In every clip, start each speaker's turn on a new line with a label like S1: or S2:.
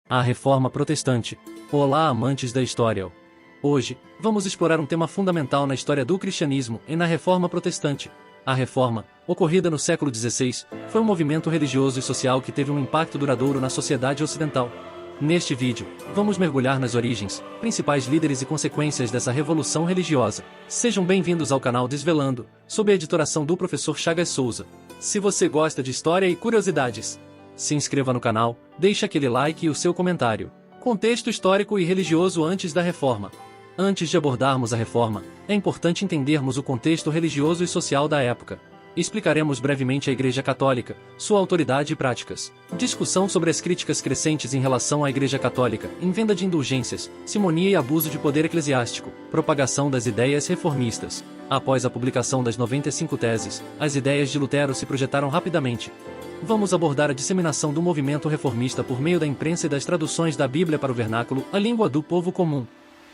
S1: A Reforma Protestante. Olá, amantes da história. Hoje, vamos explorar um tema fundamental na história do cristianismo e na Reforma Protestante. A Reforma, ocorrida no século XVI, foi um movimento religioso e social que teve um impacto duradouro na sociedade ocidental. Neste vídeo, vamos mergulhar nas origens, principais líderes e consequências dessa revolução religiosa. Sejam bem-vindos ao canal Desvelando, sob a editoração do professor Chagas Souza. Se você gosta de história e curiosidades, se inscreva no canal, deixe aquele like e o seu comentário. Contexto histórico e religioso antes da Reforma. Antes de abordarmos a Reforma, é importante entendermos o contexto religioso e social da época. Explicaremos brevemente a Igreja Católica, sua autoridade e práticas. Discussão sobre as críticas crescentes em relação à Igreja Católica, em venda de indulgências, simonia e abuso de poder eclesiástico, propagação das ideias reformistas. Após a publicação das 95 teses, as ideias de Lutero se projetaram rapidamente. Vamos abordar a disseminação do movimento reformista por meio da imprensa e das traduções da Bíblia para o vernáculo, a língua do povo comum.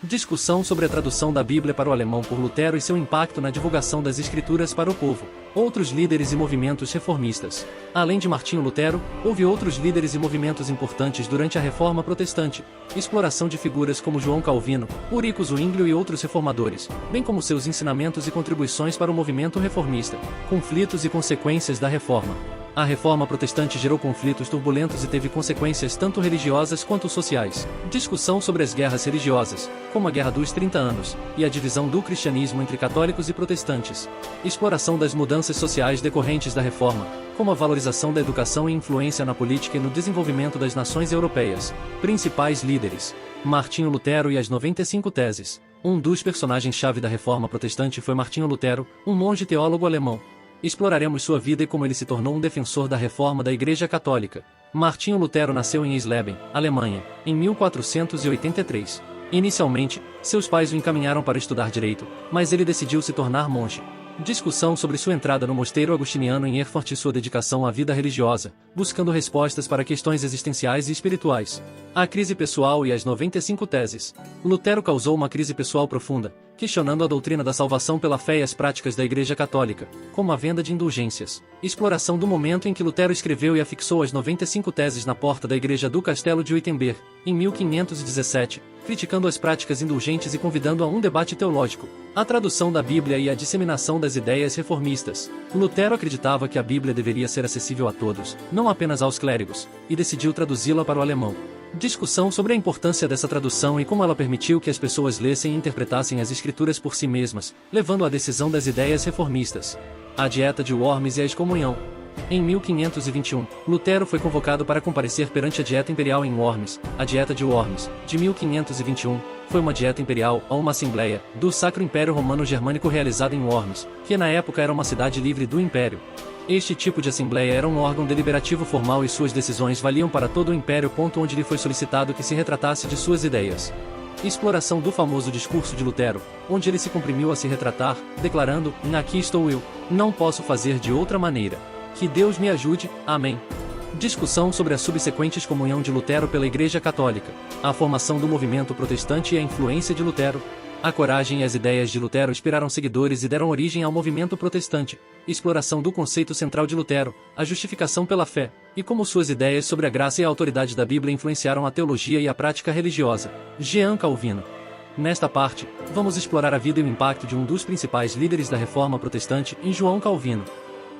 S1: Discussão sobre a tradução da Bíblia para o alemão por Lutero e seu impacto na divulgação das Escrituras para o povo. Outros líderes e movimentos reformistas. Além de Martinho Lutero, houve outros líderes e movimentos importantes durante a Reforma Protestante. Exploração de figuras como João Calvino, Ulrico Zwinglio e outros reformadores, bem como seus ensinamentos e contribuições para o movimento reformista. Conflitos e consequências da Reforma. A Reforma Protestante gerou conflitos turbulentos e teve consequências tanto religiosas quanto sociais. Discussão sobre as guerras religiosas, como a Guerra dos 30 Anos, e a divisão do cristianismo entre católicos e protestantes. Exploração das mudanças sociais decorrentes da Reforma, como a valorização da educação e influência na política e no desenvolvimento das nações europeias. Principais líderes: Martinho Lutero e as 95 teses. Um dos personagens-chave da Reforma Protestante foi Martinho Lutero, um monge teólogo alemão. Exploraremos sua vida e como ele se tornou um defensor da reforma da Igreja Católica. Martinho Lutero nasceu em Eisleben, Alemanha, em 1483. Inicialmente, seus pais o encaminharam para estudar direito, mas ele decidiu se tornar monge. Discussão sobre sua entrada no mosteiro agostiniano em Erfurt e sua dedicação à vida religiosa, buscando respostas para questões existenciais e espirituais. A crise pessoal e as 95 teses. Lutero causou uma crise pessoal profunda, questionando a doutrina da salvação pela fé e as práticas da Igreja Católica, como a venda de indulgências. Exploração do momento em que Lutero escreveu e afixou as 95 teses na porta da igreja do Castelo de Wittenberg, em 1517, criticando as práticas indulgentes e convidando a um debate teológico. A tradução da Bíblia e a disseminação das ideias reformistas. Lutero acreditava que a Bíblia deveria ser acessível a todos, não apenas aos clérigos, e decidiu traduzi-la para o alemão. Discussão sobre a importância dessa tradução e como ela permitiu que as pessoas lessem e interpretassem as Escrituras por si mesmas, levando à decisão das ideias reformistas. A Dieta de Worms e a excomunhão. Em 1521, Lutero foi convocado para comparecer perante a Dieta Imperial em Worms. A Dieta de Worms, de 1521, foi uma dieta imperial, ou uma assembleia, do Sacro Império Romano Germânico realizada em Worms, que na época era uma cidade livre do Império. Este tipo de assembleia era um órgão deliberativo formal e suas decisões valiam para todo o Império. Onde lhe foi solicitado que se retratasse de suas ideias. Exploração do famoso discurso de Lutero, onde ele se comprimiu a se retratar, declarando: "Aqui estou eu, não posso fazer de outra maneira. Que Deus me ajude, amém." Discussão sobre a subsequente excomunhão de Lutero pela Igreja Católica, a formação do movimento protestante e a influência de Lutero. A coragem e as ideias de Lutero inspiraram seguidores e deram origem ao movimento protestante. Exploração do conceito central de Lutero, a justificação pela fé, e como suas ideias sobre a graça e a autoridade da Bíblia influenciaram a teologia e a prática religiosa. João Calvino. Nesta parte, vamos explorar a vida e o impacto de um dos principais líderes da Reforma Protestante, em João Calvino.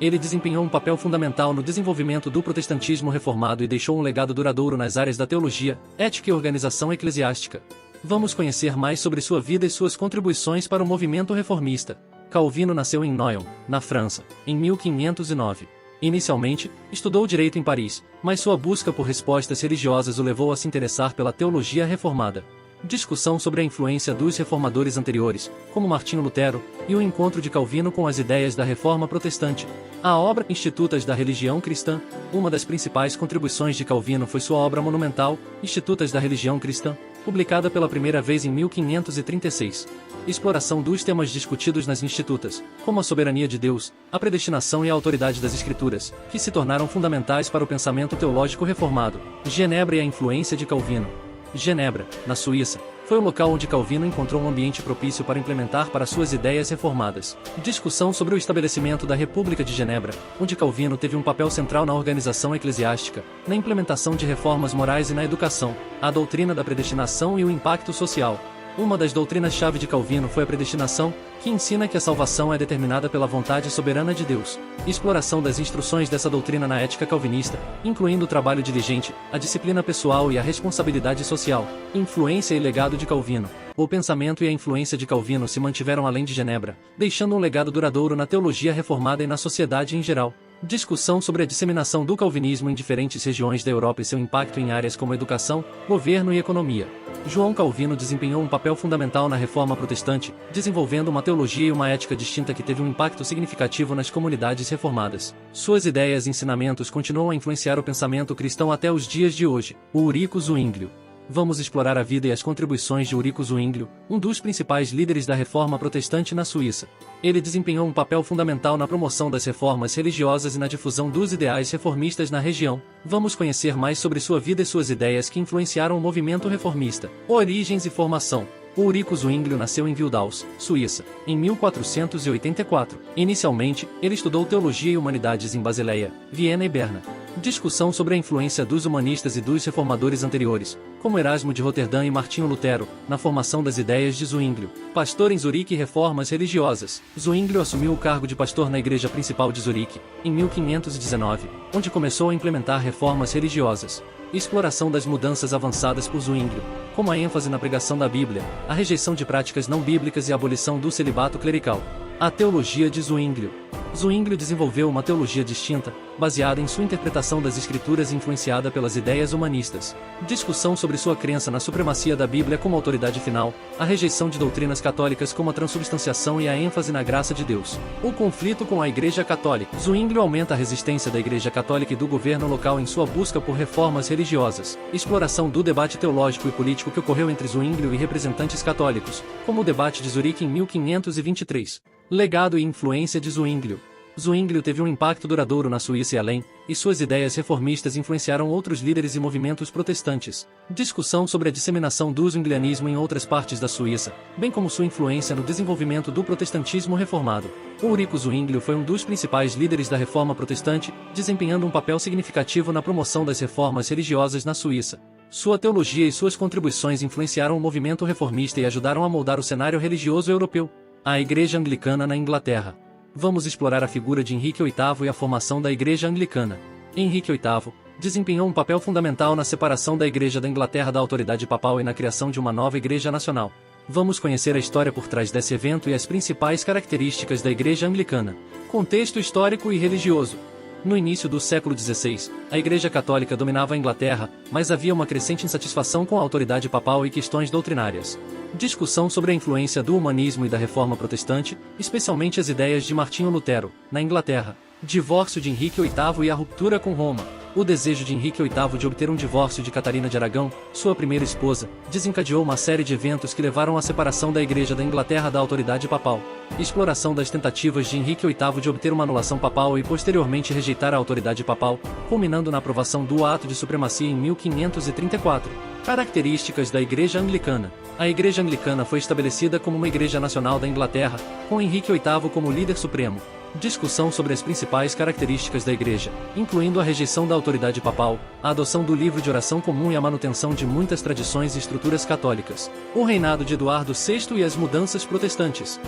S1: Ele desempenhou um papel fundamental no desenvolvimento do protestantismo reformado e deixou um legado duradouro nas áreas da teologia, ética e organização eclesiástica. Vamos conhecer mais sobre sua vida e suas contribuições para o movimento reformista. Calvino nasceu em Noyon, na França, em 1509. Inicialmente, estudou direito em Paris, mas sua busca por respostas religiosas o levou a se interessar pela teologia reformada. Discussão sobre a influência dos reformadores anteriores, como Martinho Lutero, e o encontro de Calvino com as ideias da Reforma Protestante. A obra Institutas da Religião Cristã. Uma das principais contribuições de Calvino foi sua obra monumental, Institutas da Religião Cristã, publicada pela primeira vez em 1536. Exploração dos temas discutidos nas Institutas, como a soberania de Deus, a predestinação e a autoridade das Escrituras, que se tornaram fundamentais para o pensamento teológico reformado. Genebra e a influência de Calvino. Genebra, na Suíça, foi foi o local onde Calvino encontrou um ambiente propício para implementar para suas ideias reformadas. Discussão sobre o estabelecimento da República de Genebra, onde Calvino teve um papel central na organização eclesiástica, na implementação de reformas morais e na educação, a doutrina da predestinação e o impacto social. Uma das doutrinas-chave de Calvino foi a predestinação, que ensina que a salvação é determinada pela vontade soberana de Deus. Exploração das instruções dessa doutrina na ética calvinista, incluindo o trabalho diligente, a disciplina pessoal e a responsabilidade social. Influência e legado de Calvino. O pensamento e a influência de Calvino se mantiveram além de Genebra, deixando um legado duradouro na teologia reformada e na sociedade em geral. Discussão sobre a disseminação do calvinismo em diferentes regiões da Europa e seu impacto em áreas como educação, governo e economia. João Calvino desempenhou um papel fundamental na reforma protestante, desenvolvendo uma teologia e uma ética distinta que teve um impacto significativo nas comunidades reformadas. Suas ideias e ensinamentos continuam a influenciar o pensamento cristão até os dias de hoje. O Eurico Zwinglio. Vamos explorar a vida e as contribuições de Eurico Zwinglio, um dos principais líderes da reforma protestante na Suíça. Ele desempenhou um papel fundamental na promoção das reformas religiosas e na difusão dos ideais reformistas na região. Vamos conhecer mais sobre sua vida e suas ideias que influenciaram o movimento reformista. Origens e formação. O Eurico Zwinglio nasceu em Wildhaus, Suíça, em 1484. Inicialmente, ele estudou teologia e humanidades em Basileia, Viena e Berna. Discussão sobre a influência dos humanistas e dos reformadores anteriores, como Erasmo de Roterdã e Martinho Lutero, na formação das ideias de Zwinglio. Pastor em Zurique e reformas religiosas. Zwinglio assumiu o cargo de pastor na igreja principal de Zurique, em 1519, onde começou a implementar reformas religiosas. Exploração das mudanças avançadas por Zwinglio, como a ênfase na pregação da Bíblia, a rejeição de práticas não bíblicas e a abolição do celibato clerical. A teologia de Zwinglio. Zwinglio desenvolveu uma teologia distinta, baseada em sua interpretação das Escrituras e influenciada pelas ideias humanistas. Discussão sobre sua crença na supremacia da Bíblia como autoridade final, a rejeição de doutrinas católicas como a transubstanciação e a ênfase na graça de Deus. O conflito com a Igreja Católica. Zwinglio aumenta a resistência da Igreja Católica e do governo local em sua busca por reformas religiosas. Exploração do debate teológico e político que ocorreu entre Zwinglio e representantes católicos, como o debate de Zurique em 1523. Legado e influência de Zwinglio. Zwinglio teve um impacto duradouro na Suíça e além, e suas ideias reformistas influenciaram outros líderes e movimentos protestantes. Discussão sobre a disseminação do zwinglianismo em outras partes da Suíça, bem como sua influência no desenvolvimento do protestantismo reformado. O Eurico Zwinglio foi um dos principais líderes da reforma protestante, desempenhando um papel significativo na promoção das reformas religiosas na Suíça. Sua teologia e suas contribuições influenciaram o movimento reformista e ajudaram a moldar o cenário religioso europeu. A Igreja Anglicana na Inglaterra. Vamos explorar a figura de Henrique VIII e a formação da Igreja Anglicana. Henrique VIII desempenhou um papel fundamental na separação da Igreja da Inglaterra da autoridade papal e na criação de uma nova Igreja Nacional. Vamos conhecer a história por trás desse evento e as principais características da Igreja Anglicana. Contexto histórico e religioso. No início do século XVI, a Igreja Católica dominava a Inglaterra, mas havia uma crescente insatisfação com a autoridade papal e questões doutrinárias. Discussão sobre a influência do humanismo e da reforma protestante, especialmente as ideias de Martinho Lutero, na Inglaterra. Divórcio de Henrique VIII e a ruptura com Roma. O desejo de Henrique VIII de obter um divórcio de Catarina de Aragão, sua primeira esposa, desencadeou uma série de eventos que levaram à separação da Igreja da Inglaterra da autoridade papal. Exploração das tentativas de Henrique VIII de obter uma anulação papal e posteriormente rejeitar a autoridade papal, culminando na aprovação do Ato de Supremacia em 1534. Características da Igreja Anglicana. A Igreja Anglicana foi estabelecida como uma Igreja Nacional da Inglaterra, com Henrique VIII como líder supremo. Discussão sobre as principais características da Igreja, incluindo a rejeição da autoridade papal, a adoção do livro de oração comum e a manutenção de muitas tradições e estruturas católicas. O reinado de Eduardo VI e as mudanças protestantes.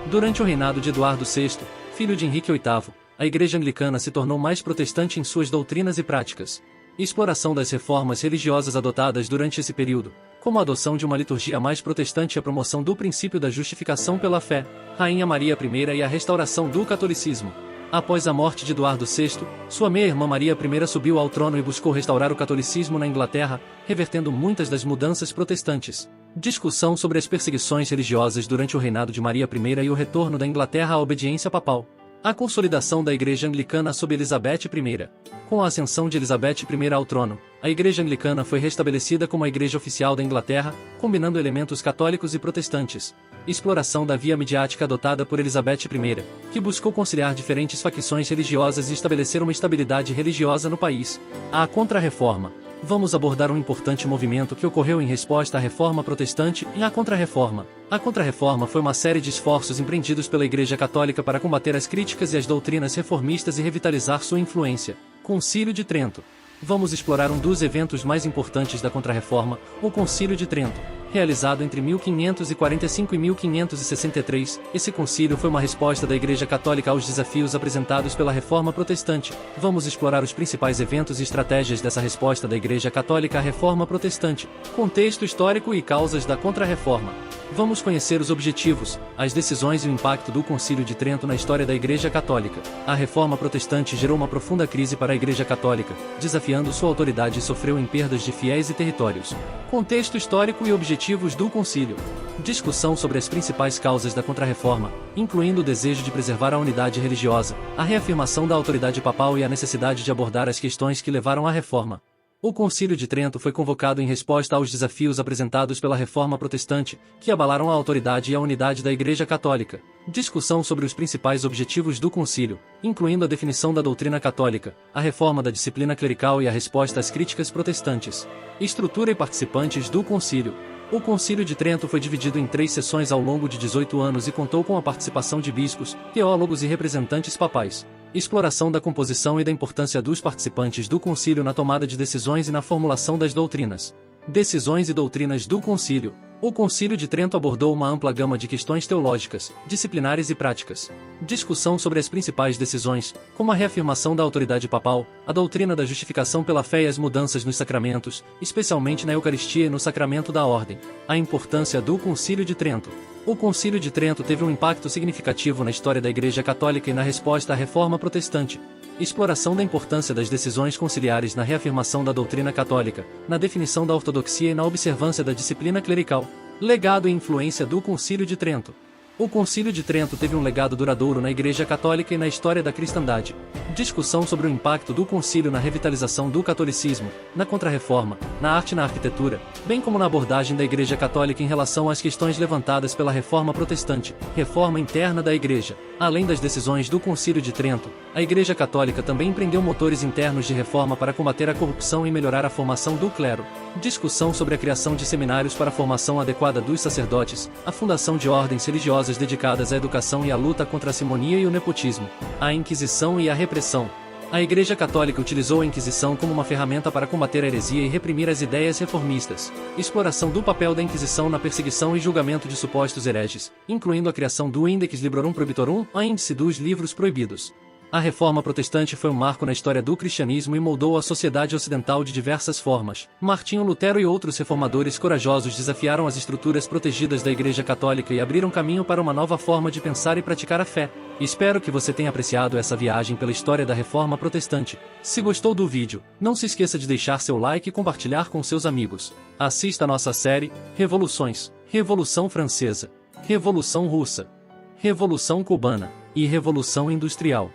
S1: Durante o reinado de Eduardo VI, filho de Henrique VIII, a Igreja Anglicana se tornou mais protestante em suas doutrinas e práticas. Exploração das reformas religiosas adotadas durante esse período, como a adoção de uma liturgia mais protestante e a promoção do princípio da justificação pela fé, Rainha Maria I e a restauração do catolicismo. Após a morte de Eduardo VI, sua meia-irmã Maria I subiu ao trono e buscou restaurar o catolicismo na Inglaterra, revertendo muitas das mudanças protestantes. Discussão sobre as perseguições religiosas durante o reinado de Maria I e o retorno da Inglaterra à obediência papal. A consolidação da Igreja Anglicana sob Elizabeth I. Com a ascensão de Elizabeth I ao trono, a Igreja Anglicana foi restabelecida como a Igreja oficial da Inglaterra, combinando elementos católicos e protestantes. Exploração da via midiática adotada por Elizabeth I, que buscou conciliar diferentes facções religiosas e estabelecer uma estabilidade religiosa no país. A Contra-Reforma. vamos abordar um importante movimento que ocorreu em resposta à Reforma Protestante e à Contra-Reforma. A Contra-Reforma foi uma série de esforços empreendidos pela Igreja Católica para combater as críticas e as doutrinas reformistas e revitalizar sua influência. Concílio de Trento. Vamos explorar um dos eventos mais importantes da Contra-Reforma, o Concílio de Trento. Realizado entre 1545 e 1563, esse concílio foi uma resposta da Igreja Católica aos desafios apresentados pela Reforma Protestante. Vamos explorar os principais eventos e estratégias dessa resposta da Igreja Católica à Reforma Protestante, contexto histórico e causas da Contra-Reforma. Vamos conhecer os objetivos, as decisões e o impacto do Concílio de Trento na história da Igreja Católica. A Reforma Protestante gerou uma profunda crise para a Igreja Católica, desafiando sua autoridade e sofreu em perdas de fiéis e territórios. Contexto histórico e objetivos do Concílio. Discussão sobre as principais causas da Contra-Reforma, incluindo o desejo de preservar a unidade religiosa, a reafirmação da autoridade papal e a necessidade de abordar as questões que levaram à Reforma. O Concílio de Trento foi convocado em resposta aos desafios apresentados pela Reforma Protestante, que abalaram a autoridade e a unidade da Igreja Católica. Discussão sobre os principais objetivos do Concílio, incluindo a definição da doutrina católica, a reforma da disciplina clerical e a resposta às críticas protestantes. Estrutura e participantes do Concílio. O Concílio de Trento foi dividido em 3 sessões ao longo de 18 anos e contou com a participação de bispos, teólogos e representantes papais. Exploração da composição e da importância dos participantes do concílio na tomada de decisões e na formulação das doutrinas. Decisões e doutrinas do concílio. O Concílio de Trento abordou uma ampla gama de questões teológicas, disciplinares e práticas. Discussão sobre as principais decisões, como a reafirmação da autoridade papal, a doutrina da justificação pela fé e as mudanças nos sacramentos, especialmente na Eucaristia e no sacramento da ordem. A importância do Concílio de Trento. O Concílio de Trento teve um impacto significativo na história da Igreja Católica e na resposta à Reforma Protestante. Exploração da importância das decisões conciliares na reafirmação da doutrina católica, na definição da ortodoxia e na observância da disciplina clerical. Legado e influência do Concílio de Trento. O Concílio de Trento teve um legado duradouro na Igreja Católica e na história da cristandade. Discussão sobre o impacto do concílio na revitalização do catolicismo, na Contra-Reforma, na arte e na arquitetura, bem como na abordagem da Igreja Católica em relação às questões levantadas pela Reforma Protestante, reforma interna da Igreja. Além das decisões do Concílio de Trento, a Igreja Católica também empreendeu motores internos de reforma para combater a corrupção e melhorar a formação do clero. Discussão sobre a criação de seminários para a formação adequada dos sacerdotes, a fundação de ordens religiosas dedicadas à educação e à luta contra a simonia e o nepotismo, a Inquisição e a repressão. A Igreja Católica utilizou a Inquisição como uma ferramenta para combater a heresia e reprimir as ideias reformistas. Exploração do papel da Inquisição na perseguição e julgamento de supostos hereges, incluindo a criação do Index Librorum Prohibitorum, a índice dos livros proibidos. A Reforma Protestante foi um marco na história do cristianismo e moldou a sociedade ocidental de diversas formas. Martinho Lutero e outros reformadores corajosos desafiaram as estruturas protegidas da Igreja Católica e abriram caminho para uma nova forma de pensar e praticar a fé. Espero que você tenha apreciado essa viagem pela história da Reforma Protestante. Se gostou do vídeo, não se esqueça de deixar seu like e compartilhar com seus amigos. Assista a nossa série Revoluções, Revolução Francesa, Revolução Russa, Revolução Cubana e Revolução Industrial.